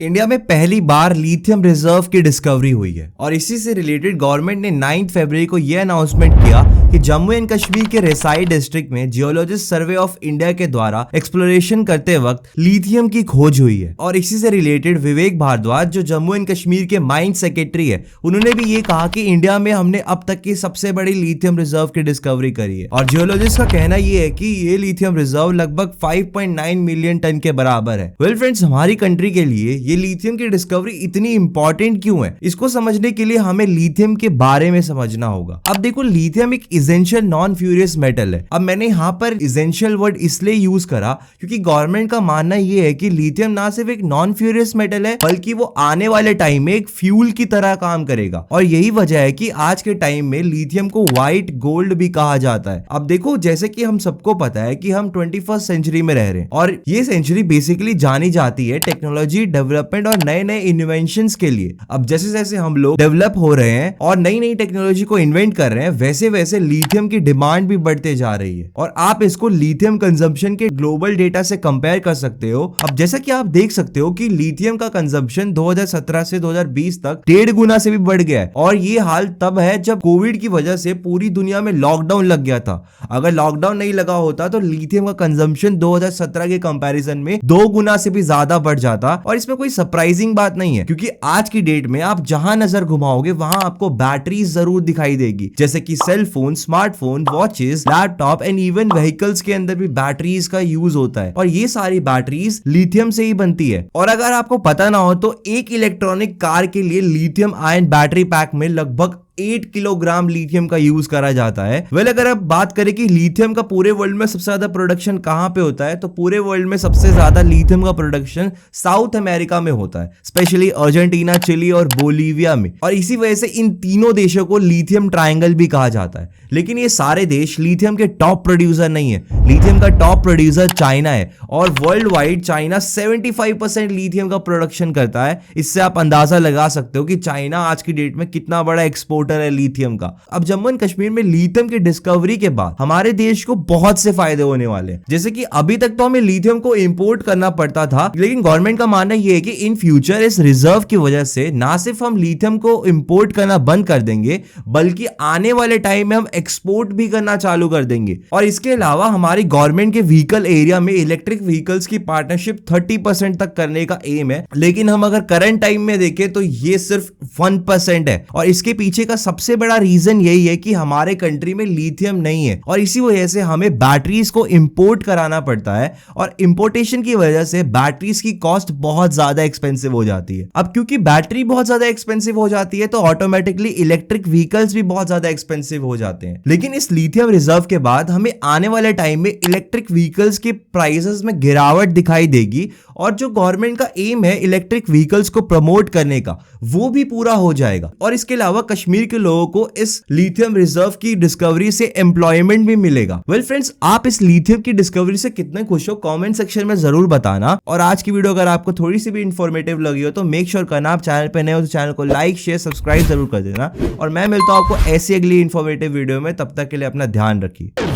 India में पहली बार lithium reserve की डिस्कवरी हुई है और इसी से रिलेटेड गवर्नमेंट ने 9 फरवरी को यह अनाउंसमेंट किया कि जम्मू एंड कश्मीर के रेसाई डिस्ट्रिक्ट में जियोलॉजिस्ट सर्वे ऑफ इंडिया के द्वारा एक्सप्लोरेशन करते वक्त लिथियम की खोज हुई है। और इसी से रिलेटेड विवेक भारद्वाज जो जम्मू एंड कश्मीर के माइंस सेक्रेटरी है, उन्होंने भी ये कहा कि इंडिया में हमने अब तक की सबसे बड़ी लिथियम रिजर्व की डिस्कवरी करी है। और जियोलॉजिस्ट का कहना ये है कि ये लिथियम रिजर्व लगभग 5.9 मिलियन टन के बराबर है। वेल फ्रेंड्स, हमारी कंट्री के लिए ये लिथियम की डिस्कवरी इतनी इंपॉर्टेंट क्यों है, इसको समझने के लिए हमें लिथियम के बारे में समझना होगा। अब देखो, लिथियम एक इसेंशियल नॉन फ्यूरियस मेटल है। अब मैंने यहाँ पर इसेंशियल वर्ड इसलिए यूज करा क्योंकि गवर्नमेंट का मानना यह है कि लिथियम ना सिर्फ एक नॉन फ्यूरियस मेटल है बल्कि वो आने वाले टाइम में एक फ्यूल की तरह काम करेगा। और यही वजह है कि आज के टाइम में लिथियम को व्हाइट गोल्ड भी कहा जाता है। अब देखो, जैसे कि हम सबको पता है कि हम 21st सेंचुरी में रह रहे हैं और ये सेंचुरी बेसिकली जानी जाती है टेक्नोलॉजी डेवलपमेंट और नए नए इन्वेंशंस के लिए। अब जैसे जैसे हम लोग डेवलप हो रहे हैं और नई नई टेक्नोलॉजी को इन्वेंट कर रहे हैं, वैसे वैसे लिथियम की डिमांड भी बढ़ते जा रही है। और आप इसको लिथियम कंजम्पशन के ग्लोबल डेटा से कंपेयर कर सकते हो। अब जैसा कि आप देख सकते हो कि लिथियम का कंजम्पशन 2017 से 2020 तक 1.5 गुना से भी बढ़ गया है। और ये हाल तब है जब कोविड की वजह से पूरी दुनिया में लॉकडाउन लग गया था। अगर लॉकडाउन नहीं लगा होता तो लिथियम का कंजम्पशन 2017 के कंपैरिजन में 2 गुना से भी ज्यादा बढ़ जाता। और इसमें कोई सरप्राइजिंग बात नहीं है क्योंकि आज की डेट में आप जहां नजर घुमाओगे वहां आपको बैटरीज जरूर दिखाई देगी, जैसे कि cell phone, smartphone, watches, laptop and even vehicles के अंदर भी बैटरीज का यूज होता है। और ये सारी बैटरीज लिथियम से ही बनती है। और अगर आपको पता ना हो तो एक इलेक्ट्रॉनिक कार के लिए लिथियम आयन बैटरी पैक में लगभग 8 किलोग्राम लिथियम का यूज करा जाता है। वेल, अगर आप बात करें कि लिथियम का पूरे वर्ल्ड में सबसे ज्यादा प्रोडक्शन कहां पे होता है, तो पूरे वर्ल्ड में सबसे ज्यादा लिथियम का प्रोडक्शन साउथ अमेरिका में होता है, स्पेशली अर्जेंटीना, चिली और बोलीविया में। और इसी वजह से इन तीनों देशों को लिथियम ट्रायंगल भी कहा जाता है। लेकिन ये सारे देश लिथियम के टॉप प्रोड्यूसर नहीं है। लिथियम का टॉप प्रोड्यूसर चाइना है और वर्ल्ड वाइड चाइना 75% लिथियम का प्रोडक्शन करता है। इससे आप अंदाजा लगा सकते हो कि चाइना आज की डेट में कितना बड़ा एक्सपोर्टर है लिथियम का। अब जम्मू एंड कश्मीर में लिथियम की डिस्कवरी के बाद हमारे देश को बहुत से फायदे होने वाले हैं। जैसे कि अभी तक तो हमें लिथियम को इंपोर्ट करना पड़ता था, लेकिन गवर्नमेंट का मानना यह है कि इन फ्यूचर इस रिजर्व की वजह से ना सिर्फ हम लिथियम को इंपोर्ट करना बंद कर देंगे बल्कि आने वाले टाइम में हम एक्सपोर्ट भी करना चालू कर देंगे। और इसके अलावा हमारी गवर्नमेंट के व्हीकल एरिया में इलेक्ट्रिक व्हीकल्स की पार्टनरशिप 30% तक करने का एम है। लेकिन हम अगर करंट टाइम में देखें तो ये सिर्फ 1% है। और इसके पीछे का सबसे बड़ा रीजन यही है कि हमारे कंट्री में लिथियम नहीं है और इसी वजह से हमें बैटरीज को इंपोर्ट कराना पड़ता है। और इंपोर्टेशन की वजह से बैटरीज की कॉस्ट बहुत ज्यादा एक्सपेंसिव हो जाती है। अब क्योंकि बैटरी बहुत ज्यादा एक्सपेंसिव हो जाती है तो ऑटोमेटिकली इलेक्ट्रिक व्हीकल्स भी बहुत ज्यादा एक्सपेंसिव हो जाते हैं। लेकिन इस लिथियम रिजर्व के बाद हमें आने वाले टाइम में इलेक्ट्रिक व्हीकल्स के प्राइसेस में गिरावट दिखाई देगी और जो गवर्नमेंट का एम है इलेक्ट्रिक व्हीकल्स को प्रमोट करने का, वो भी पूरा हो जाएगा। और इसके अलावा कश्मीर के लोगों को इस लिथियम रिजर्व की डिस्कवरी से एम्प्लॉयमेंट भी मिलेगा। वेल फ्रेंड्स, आप इस लिथियम की डिस्कवरी से कितने खुश हो कमेंट सेक्शन में जरूर बताना। और आज की वीडियो अगर आपको थोड़ी सी भी इंफॉर्मेटिव लगी हो तो मेक श्योर करना आप चैनल पे नए हो तो चैनल को लाइक, शेयर, सब्सक्राइब जरूर कर देना। और मैं मिलता हूं आपको ऐसी अगली इंफॉर्मेटिव वीडियो में। तब तक के लिए अपना ध्यान रखिए।